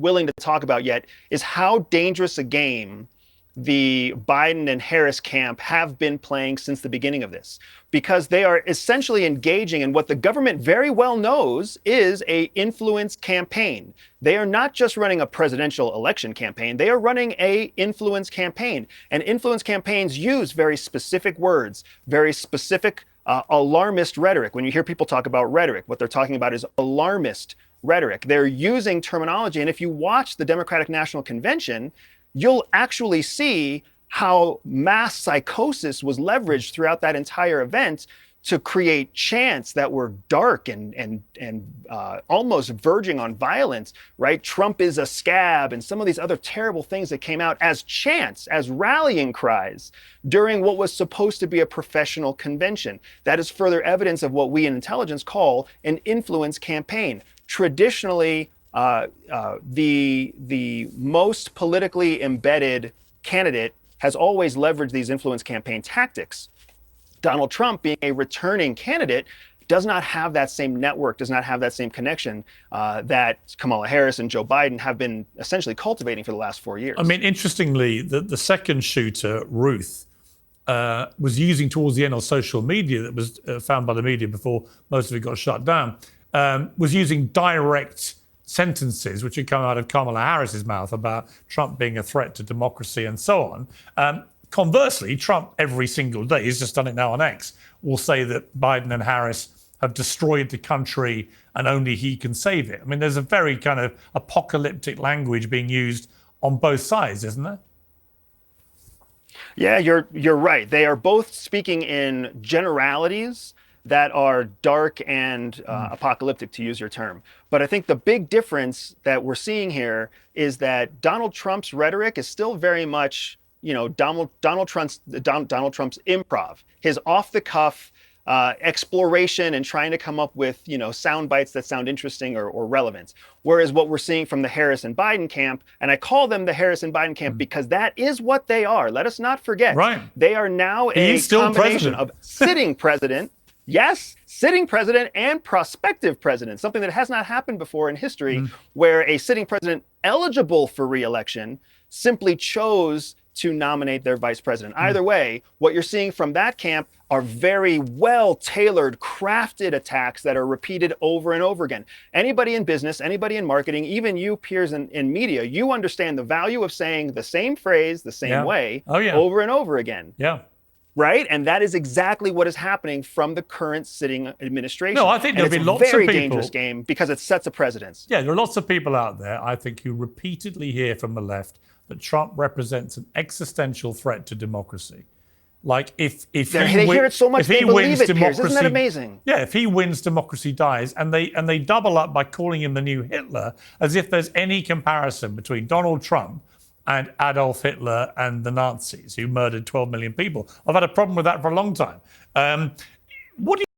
willing to talk about yet is how dangerous a game the Biden and Harris camp have been playing since the beginning of this, because they are essentially engaging in what the government very well knows is a influence campaign. They are not just running a presidential election campaign, they are running a influence campaign. And influence campaigns use very specific words, very specific alarmist rhetoric. When you hear people talk about rhetoric, what they're talking about is alarmist rhetoric. They're using terminology. And if you watch the Democratic National Convention, you'll actually see how mass psychosis was leveraged throughout that entire event to create chants that were dark and almost verging on violence, right? Trump is a scab, and some of these other terrible things that came out as chants, as rallying cries during what was supposed to be a professional convention. That is further evidence of what we in intelligence call an influence campaign. Traditionally, the most politically embedded candidate has always leveraged these influence campaign tactics. Donald Trump, being a returning candidate, does not have that same network, does not have that same connection that Kamala Harris and Joe Biden have been essentially cultivating for the last 4 years. I mean, interestingly, the second shooter, Ruth, was using towards the end on social media, that was found by the media before most of it got shut down, was using direct sentences which had come out of Kamala Harris's mouth about Trump being a threat to democracy and so on. Conversely, Trump every single day, he's just done it now on X, will say that Biden and Harris have destroyed the country and only he can save it. I mean, there's a very kind of apocalyptic language being used on both sides, isn't there? Yeah, you're right. They are both speaking in generalities that are dark and apocalyptic, to use your term. But I think the big difference that we're seeing here is that Donald Trump's rhetoric is still very much, Donald Trump's improv, his off-the-cuff exploration and trying to come up with, sound bites that sound interesting or relevant. Whereas what we're seeing from the Harris and Biden camp, and I call them the Harris and Biden camp because that is what they are. Let us not forget. Right. They are now a combination of sitting president. Yes, sitting president and prospective president, something that has not happened before in history, where a sitting president eligible for re-election simply chose to nominate their vice president. Either way, what you're seeing from that camp are very well-tailored, crafted attacks that are repeated over and over again. Anybody in business, anybody in marketing, even you peers in media, you understand the value of saying the same phrase the same way over and over again. Yeah. Right? And that is exactly what is happening from the current sitting administration. No, I think there'll be lots of people. It's a very dangerous game because it sets a precedence. Yeah, there are lots of people out there, I think, who repeatedly hear from the left that Trump represents an existential threat to democracy. Like if they hear it so much they believe it, Piers. Isn't that amazing? Yeah, if he wins, democracy dies, and they double up by calling him the new Hitler, as if there's any comparison between Donald Trump and Adolf Hitler and the Nazis who murdered 12 million people. I've had a problem with that for a long time. What do you